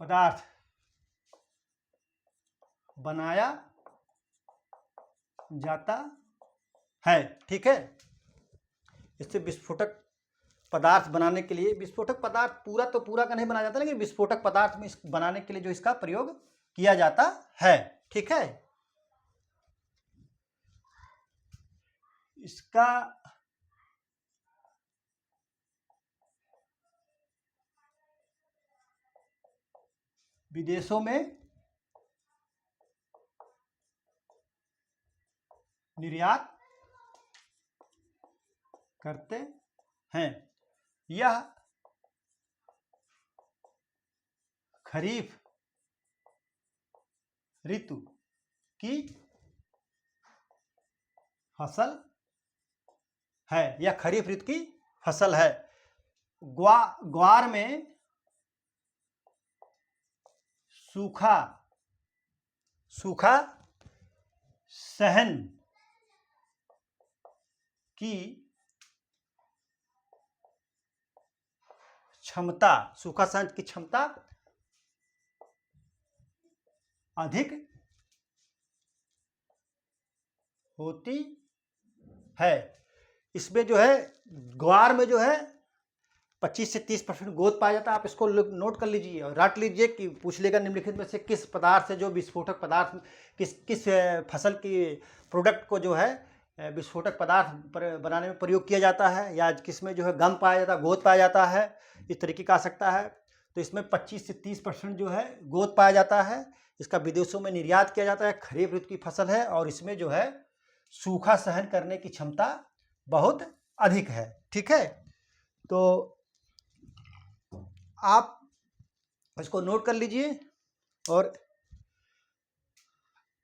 पदार्थ बनाया जाता है। ठीक है, इससे विस्फोटक पदार्थ बनाने के लिए, विस्फोटक पदार्थ पूरा तो पूरा का नहीं बनाया जाता, लेकिन विस्फोटक पदार्थ में बनाने के लिए जो इसका प्रयोग किया जाता है। ठीक है, इसका विदेशों में निर्यात करते हैं। यह खरीफ ऋतु की फसल है। यह खरीफ ऋतु की फसल है। ग्वार में सूखा सहन की क्षमता अधिक होती है। इसमें जो है ग्वार में जो है 25 से 30% गोद पाया जाता है। आप इसको नोट कर लीजिए और रट लीजिए कि पूछ लेगा निम्नलिखित में से किस पदार्थ से जो विस्फोटक पदार्थ किस फसल की प्रोडक्ट को जो है विस्फोटक पदार्थ बनाने में प्रयोग किया जाता है, या किसमें जो है गम पाया जाता है, गोद पाया जाता है। इस तरीके का आ सकता है। तो इसमें 25 से 30% जो है गोद पाया जाता है। इसका विदेशों में निर्यात किया जाता है। खरीफ ऋतु की फसल है और इसमें जो है सूखा सहन करने की क्षमता बहुत अधिक है। ठीक है, तो आप इसको नोट कर लीजिए। और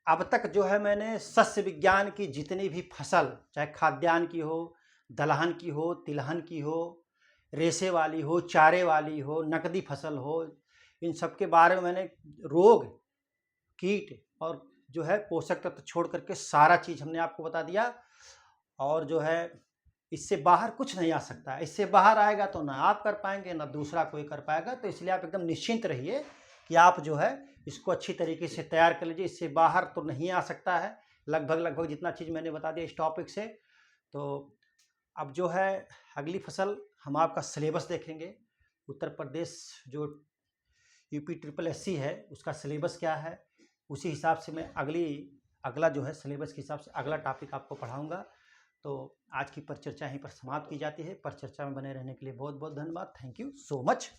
अब तक जो है मैंने सस्य विज्ञान की जितनी भी फसल, चाहे खाद्यान्न की हो, दलहन की हो, तिलहन की हो, रेशे वाली हो, चारे वाली हो, नकदी फसल हो, इन सब के बारे में मैंने रोग, कीट और जो है पोषक तत्व छोड़ करके सारा चीज़ हमने आपको बता दिया। और जो है इससे बाहर कुछ नहीं आ सकता। इससे बाहर आएगा तो ना आप कर पाएंगे ना दूसरा कोई कर पाएगा। तो इसलिए आप एकदम निश्चिंत रहिए कि आप जो है इसको अच्छी तरीके से तैयार कर लीजिए। इससे बाहर तो नहीं आ सकता है लगभग जितना चीज़ मैंने बता दिया इस टॉपिक से। तो अब जो है अगली फसल हम आपका सिलेबस देखेंगे। उत्तर प्रदेश जो UPSSC है उसका सिलेबस क्या है, उसी हिसाब से मैं अगला जो है सिलेबस के हिसाब से अगला टॉपिक आपको पढ़ाऊँगा। तो आज की परिचर्चा यहीं पर समाप्त की जाती है। परिचर्चा में बने रहने के लिए बहुत बहुत धन्यवाद। Thank you so much.